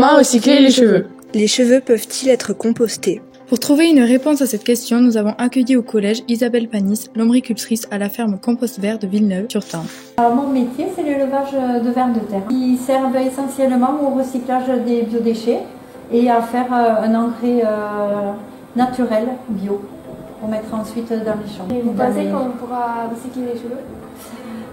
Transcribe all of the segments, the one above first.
Comment recycler les cheveux? Les cheveux peuvent-ils être compostés? Pour trouver une réponse à cette question, nous avons accueilli au collège Isabelle Panis, lombricultrice à la ferme Compost Vert de Villeneuve-sur-Tarn. Mon métier, c'est l'élevage de vers de terre. Ils servent essentiellement au recyclage des biodéchets et à faire un engrais naturel, bio, pour mettre ensuite dans les champs. Et vous pensez qu'on pourra recycler les cheveux?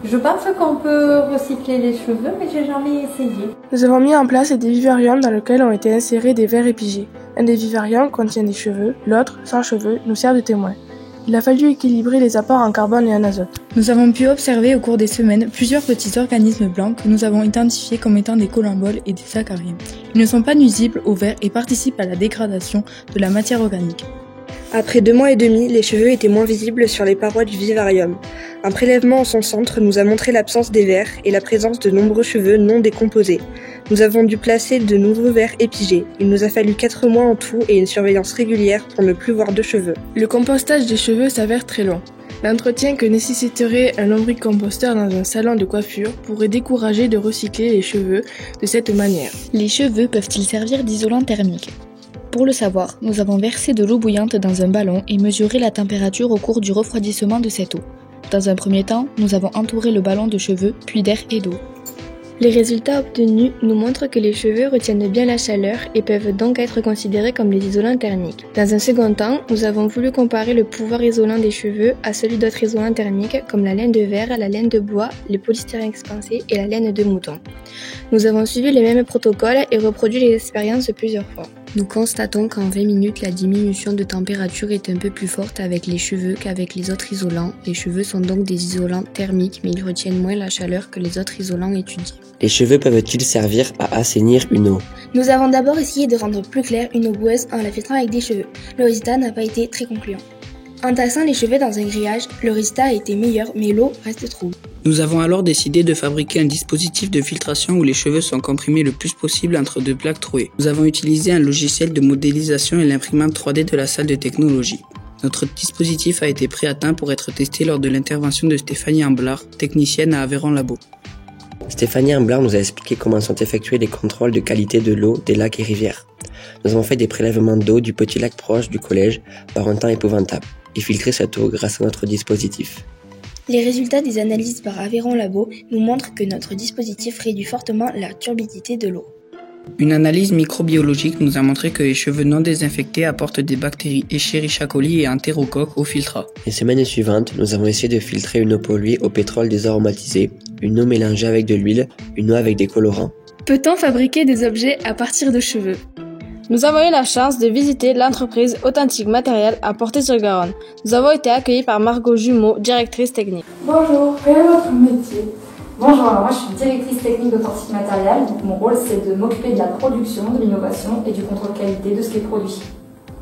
Je pense qu'on peut recycler les cheveux, mais j'ai jamais essayé. Nous avons mis en place des vivariums dans lesquels ont été insérés des vers épigés. Un des vivariums contient des cheveux, l'autre, sans cheveux, nous sert de témoin. Il a fallu équilibrer les apports en carbone et en azote. Nous avons pu observer au cours des semaines plusieurs petits organismes blancs que nous avons identifiés comme étant des collemboles et des acariens. Ils ne sont pas nuisibles aux vers et participent à la dégradation de la matière organique. Après 2 mois et demi, les cheveux étaient moins visibles sur les parois du vivarium. Un prélèvement en son centre nous a montré l'absence des vers et la présence de nombreux cheveux non décomposés. Nous avons dû placer de nouveaux vers épigés. Il nous a fallu 4 mois en tout et une surveillance régulière pour ne plus voir de cheveux. Le compostage des cheveux s'avère très long. L'entretien que nécessiterait un lombricomposteur dans un salon de coiffure pourrait décourager de recycler les cheveux de cette manière. Les cheveux peuvent-ils servir d'isolant thermique ? Pour le savoir, nous avons versé de l'eau bouillante dans un ballon et mesuré la température au cours du refroidissement de cette eau. Dans un premier temps, nous avons entouré le ballon de cheveux, puis d'air et d'eau. Les résultats obtenus nous montrent que les cheveux retiennent bien la chaleur et peuvent donc être considérés comme des isolants thermiques. Dans un second temps, nous avons voulu comparer le pouvoir isolant des cheveux à celui d'autres isolants thermiques comme la laine de verre, la laine de bois, le polystyrène expansé et la laine de mouton. Nous avons suivi les mêmes protocoles et reproduit les expériences plusieurs fois. Nous constatons qu'en 20 minutes, la diminution de température est un peu plus forte avec les cheveux qu'avec les autres isolants. Les cheveux sont donc des isolants thermiques, mais ils retiennent moins la chaleur que les autres isolants étudiés. Les cheveux peuvent-ils servir à assainir une eau? Nous avons d'abord essayé de rendre plus claire une eau boueuse en la filtrant avec des cheveux. Le résultat n'a pas été très concluant. En tassant les cheveux dans un grillage, le résultat a été meilleur, mais l'eau reste trouble. Nous avons alors décidé de fabriquer un dispositif de filtration où les cheveux sont comprimés le plus possible entre 2 plaques trouées. Nous avons utilisé un logiciel de modélisation et l'imprimante 3D de la salle de technologie. Notre dispositif a été prêt à temps pour être testé lors de l'intervention de Stéphanie Amblard, technicienne à Aveyron Labo. Stéphanie Amblard nous a expliqué comment sont effectués les contrôles de qualité de l'eau des lacs et rivières. Nous avons fait des prélèvements d'eau du petit lac proche du collège par un temps épouvantable et filtré cette eau grâce à notre dispositif. Les résultats des analyses par Aveyron Labo nous montrent que notre dispositif réduit fortement la turbidité de l'eau. Une analyse microbiologique nous a montré que les cheveux non désinfectés apportent des bactéries Escherichia coli et Enterocoque au filtrat. Les semaines suivantes, nous avons essayé de filtrer une eau polluée au pétrole désaromatisé, une eau mélangée avec de l'huile, une eau avec des colorants. Peut-on fabriquer des objets à partir de cheveux ? Nous avons eu la chance de visiter l'entreprise Authentique Matériel à Portet-sur-Garonne. Nous avons été accueillis par Margot Jumeau, directrice technique. Bonjour, quel est votre métier ? Bonjour, alors moi je suis directrice technique d'Authentique Matériel. Donc mon rôle c'est de m'occuper de la production, de l'innovation et du contrôle qualité de ce qui est produit.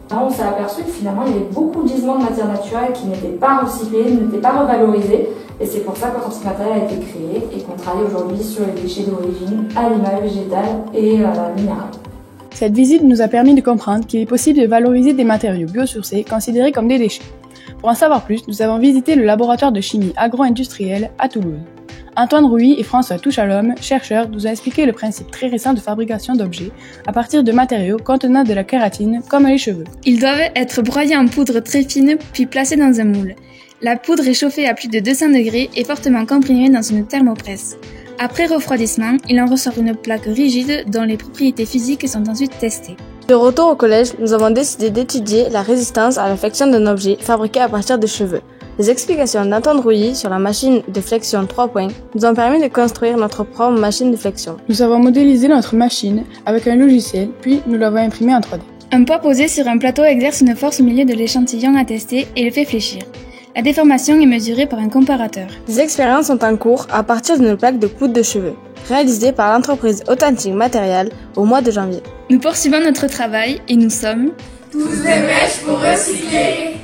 Alors, on s'est aperçu que finalement il y avait beaucoup de gisements de matières naturelles qui n'étaient pas recyclés, n'étaient pas revalorisés. Et c'est pour ça qu'Authentique Matériel a été créé et qu'on travaille aujourd'hui sur les déchets d'origine animale, végétale et minérale. Cette visite nous a permis de comprendre qu'il est possible de valoriser des matériaux biosourcés considérés comme des déchets. Pour en savoir plus, nous avons visité le laboratoire de chimie agro-industrielle à Toulouse. Antoine Rouy et François Touchalhomme, chercheurs, nous ont expliqué le principe très récent de fabrication d'objets à partir de matériaux contenant de la kératine, comme les cheveux. Ils doivent être broyés en poudre très fine, puis placés dans un moule. La poudre est chauffée à plus de 200 degrés et fortement comprimée dans une thermopresse. Après refroidissement, il en ressort une plaque rigide dont les propriétés physiques sont ensuite testées. De retour au collège, nous avons décidé d'étudier la résistance à la flexion d'un objet fabriqué à partir de cheveux. Les explications d'Antoine Rouilly sur la machine de flexion 3 points nous ont permis de construire notre propre machine de flexion. Nous avons modélisé notre machine avec un logiciel, puis nous l'avons imprimée en 3D. Un poids posé sur un plateau exerce une force au milieu de l'échantillon à tester et le fait fléchir. La déformation est mesurée par un comparateur. Des expériences sont en cours à partir d'une plaque de poudre de cheveux, réalisée par l'entreprise Authentique Matériel au mois de janvier. Nous poursuivons notre travail et nous sommes tous des mèches pour recycler.